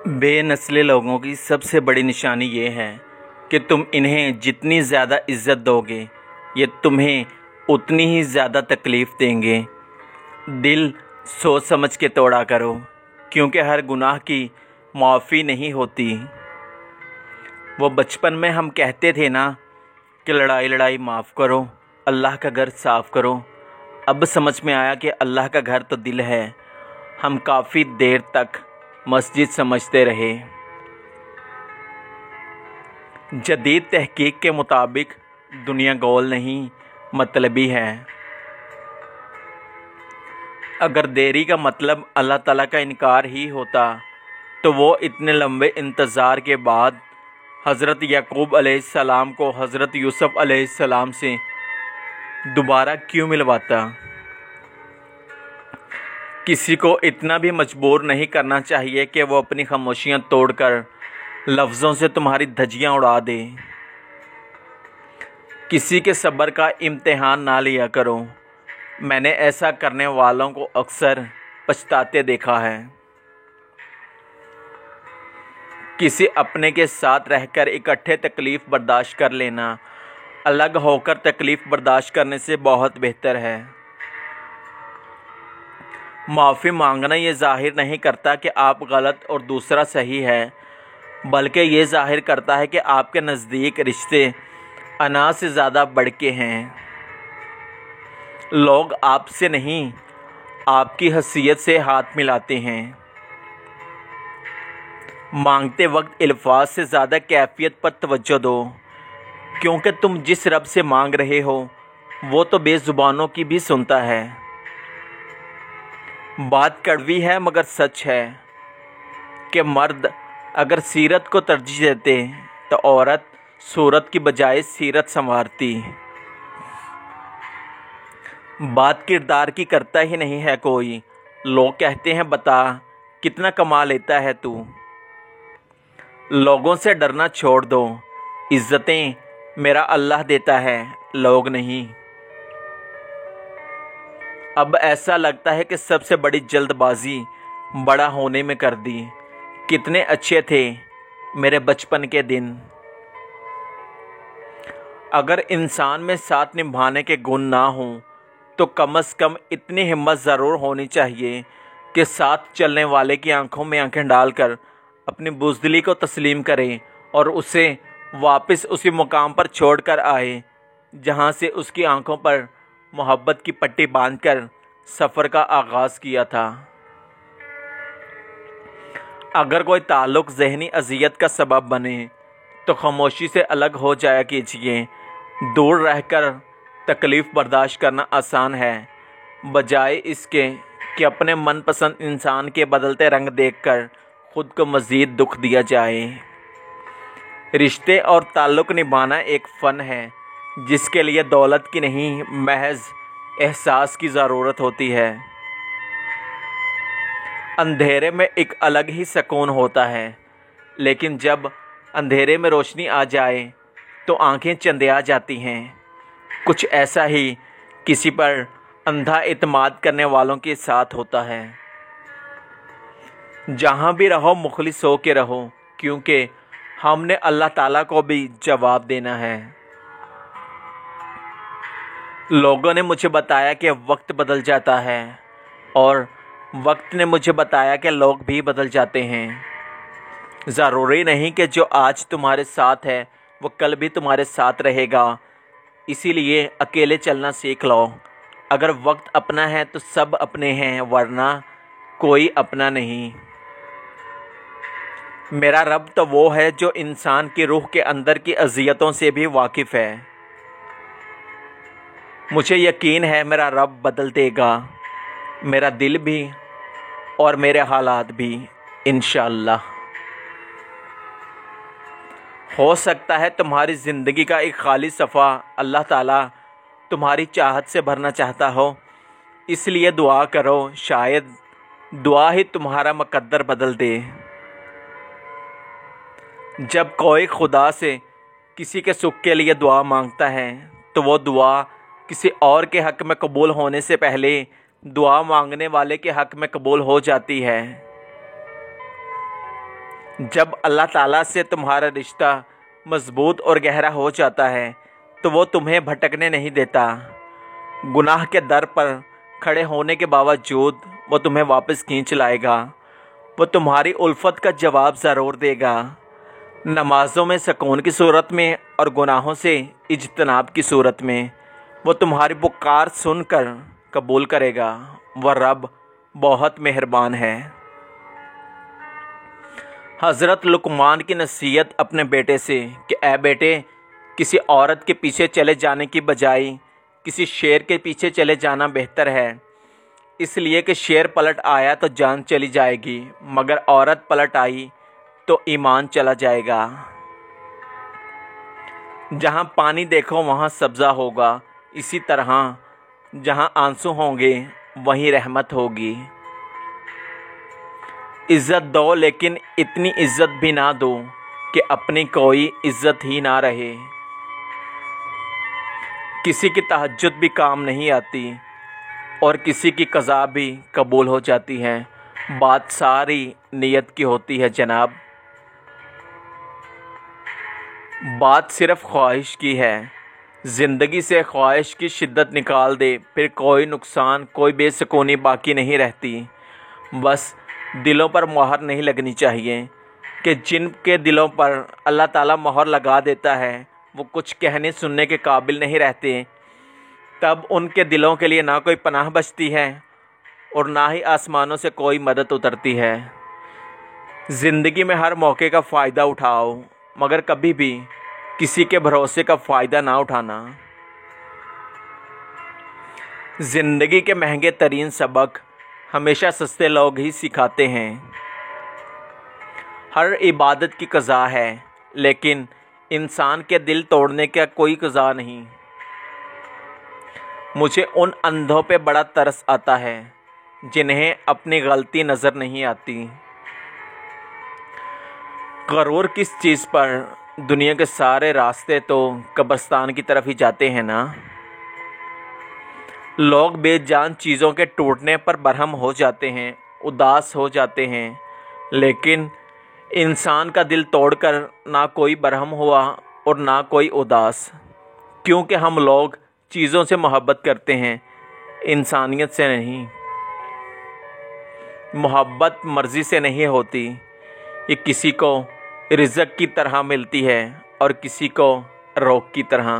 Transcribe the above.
بے نسل لوگوں کی سب سے بڑی نشانی یہ ہے کہ تم انہیں جتنی زیادہ عزت دو گے یہ تمہیں اتنی ہی زیادہ تکلیف دیں گے۔ دل سوچ سمجھ کے توڑا کرو، کیونکہ ہر گناہ کی معافی نہیں ہوتی۔ وہ بچپن میں ہم کہتے تھے نا کہ لڑائی معاف کرو، اللہ کا گھر صاف کرو۔ اب سمجھ میں آیا کہ اللہ کا گھر تو دل ہے۔ ہم کافی دیر تک مسجد سمجھتے رہے۔ جدید تحقیق کے مطابق دنیا گول نہیں، مطلبی ہے۔ اگر دیری کا مطلب اللہ تعالیٰ کا انکار ہی ہوتا تو وہ اتنے لمبے انتظار کے بعد حضرت یعقوب علیہ السلام کو حضرت یوسف علیہ السلام سے دوبارہ کیوں ملواتا؟ کسی کو اتنا بھی مجبور نہیں کرنا چاہیے کہ وہ اپنی خاموشیاں توڑ کر لفظوں سے تمہاری دھجیاں اڑا دے۔ کسی کے صبر کا امتحان نہ لیا کرو۔ میں نے ایسا کرنے والوں کو اکثر پچھتاتے دیکھا ہے۔ کسی اپنے کے ساتھ رہ کر اکٹھے تکلیف برداشت کر لینا الگ ہو کر تکلیف برداشت کرنے سے بہت بہتر ہے۔ معافی مانگنا یہ ظاہر نہیں کرتا کہ آپ غلط اور دوسرا صحیح ہے، بلکہ یہ ظاہر کرتا ہے کہ آپ کے نزدیک رشتے انا سے زیادہ بڑھ کے ہیں۔ لوگ آپ سے نہیں، آپ کی حیثیت سے ہاتھ ملاتے ہیں۔ مانگتے وقت الفاظ سے زیادہ کیفیت پر توجہ دو، کیونکہ تم جس رب سے مانگ رہے ہو وہ تو بے زبانوں کی بھی سنتا ہے۔ بات کڑوی ہے مگر سچ ہے کہ مرد اگر سیرت کو ترجیح دیتے تو عورت صورت کی بجائے سیرت سنوارتی۔ بات کردار کی کرتا ہی نہیں ہے کوئی۔ لوگ کہتے ہیں بتا کتنا کما لیتا ہے تو۔ لوگوں سے ڈرنا چھوڑ دو۔ عزتیں میرا اللہ دیتا ہے، لوگ نہیں۔ اب ایسا لگتا ہے کہ سب سے بڑی جلد بازی بڑا ہونے میں کر دی۔ کتنے اچھے تھے میرے بچپن کے دن۔ اگر انسان میں ساتھ نبھانے کے گن نہ ہوں تو کم از کم اتنی ہمت ضرور ہونی چاہیے کہ ساتھ چلنے والے کی آنکھوں میں آنکھیں ڈال کر اپنی بزدلی کو تسلیم کرے اور اسے واپس اسی مقام پر چھوڑ کر آئے جہاں سے اس کی آنکھوں پر محبت کی پٹی باندھ کر سفر کا آغاز کیا تھا۔ اگر کوئی تعلق ذہنی اذیت کا سبب بنے تو خاموشی سے الگ ہو جایا کیجیے۔ دور رہ کر تکلیف برداشت کرنا آسان ہے، بجائے اس کے کہ اپنے من پسند انسان کے بدلتے رنگ دیکھ کر خود کو مزید دکھ دیا جائے۔ رشتے اور تعلق نبھانا ایک فن ہے جس کے لیے دولت کی نہیں، محض احساس کی ضرورت ہوتی ہے۔ اندھیرے میں ایک الگ ہی سکون ہوتا ہے، لیکن جب اندھیرے میں روشنی آ جائے تو آنکھیں چندیا جاتی ہیں۔ کچھ ایسا ہی کسی پر اندھا اعتماد کرنے والوں کے ساتھ ہوتا ہے۔ جہاں بھی رہو مخلص ہو کے رہو، کیونکہ ہم نے اللہ تعالیٰ کو بھی جواب دینا ہے۔ لوگوں نے مجھے بتایا کہ وقت بدل جاتا ہے اور وقت نے مجھے بتایا کہ لوگ بھی بدل جاتے ہیں۔ ضروری نہیں کہ جو آج تمہارے ساتھ ہے وہ کل بھی تمہارے ساتھ رہے گا، اسی لیے اکیلے چلنا سیکھ لو۔ اگر وقت اپنا ہے تو سب اپنے ہیں، ورنہ کوئی اپنا نہیں۔ میرا رب تو وہ ہے جو انسان کی روح کے اندر کی اذیتوں سے بھی واقف ہے۔ مجھے یقین ہے میرا رب بدل دے گا، میرا دل بھی اور میرے حالات بھی، انشاءاللہ۔ ہو سکتا ہے تمہاری زندگی کا ایک خالی صفحہ اللہ تعالیٰ تمہاری چاہت سے بھرنا چاہتا ہو، اس لیے دعا کرو، شاید دعا ہی تمہارا مقدر بدل دے۔ جب کوئی خدا سے کسی کے سکھ کے لیے دعا مانگتا ہے تو وہ دعا کسی اور کے حق میں قبول ہونے سے پہلے دعا مانگنے والے کے حق میں قبول ہو جاتی ہے۔ جب اللہ تعالیٰ سے تمہارا رشتہ مضبوط اور گہرا ہو جاتا ہے تو وہ تمہیں بھٹکنے نہیں دیتا۔ گناہ کے در پر کھڑے ہونے کے باوجود وہ تمہیں واپس کھینچ لائے گا۔ وہ تمہاری الفت کا جواب ضرور دے گا، نمازوں میں سکون کی صورت میں اور گناہوں سے اجتناب کی صورت میں۔ وہ تمہاری پکار سن کر قبول کرے گا۔ وہ رب بہت مہربان ہے۔ حضرت لقمان کی نصیحت اپنے بیٹے سے کہ اے بیٹے، کسی عورت کے پیچھے چلے جانے کی بجائے کسی شیر کے پیچھے چلے جانا بہتر ہے، اس لیے کہ شیر پلٹ آیا تو جان چلی جائے گی، مگر عورت پلٹ آئی تو ایمان چلا جائے گا۔ جہاں پانی دیکھو وہاں سبزہ ہوگا، اسی طرح جہاں آنسو ہوں گے وہیں رحمت ہوگی۔ عزت دو لیکن اتنی عزت بھی نہ دو کہ اپنی کوئی عزت ہی نہ رہے۔ کسی کی تہجد بھی کام نہیں آتی اور کسی کی قضا بھی قبول ہو جاتی ہے، بات ساری نیت کی ہوتی ہے جناب۔ بات صرف خواہش کی ہے، زندگی سے خواہش کی شدت نکال دے، پھر کوئی نقصان، کوئی بے سکونی باقی نہیں رہتی۔ بس دلوں پر مہر نہیں لگنی چاہیے کہ جن کے دلوں پر اللہ تعالیٰ مہر لگا دیتا ہے وہ کچھ کہنے سننے کے قابل نہیں رہتے، تب ان کے دلوں کے لیے نہ کوئی پناہ بچتی ہے اور نہ ہی آسمانوں سے کوئی مدد اترتی ہے۔ زندگی میں ہر موقع کا فائدہ اٹھاؤ، مگر کبھی بھی کسی کے بھروسے کا فائدہ نہ اٹھانا۔ زندگی کے مہنگے ترین سبق ہمیشہ سستے لوگ ہی سکھاتے ہیں۔ ہر عبادت کی قضا ہے، لیکن انسان کے دل توڑنے کا کوئی قضا نہیں۔ مجھے ان اندھوں پہ بڑا ترس آتا ہے جنہیں اپنی غلطی نظر نہیں آتی۔ غرور کس چیز پر؟ دنیا کے سارے راستے تو قبرستان کی طرف ہی جاتے ہیں نا۔ لوگ بے جان چیزوں کے ٹوٹنے پر برہم ہو جاتے ہیں، اداس ہو جاتے ہیں، لیکن انسان کا دل توڑ کر نہ کوئی برہم ہوا اور نہ کوئی اداس، کیونکہ ہم لوگ چیزوں سے محبت کرتے ہیں، انسانیت سے نہیں۔ محبت مرضی سے نہیں ہوتی، یہ کسی کو رزق کی طرح ملتی ہے اور کسی کو روک کی طرح۔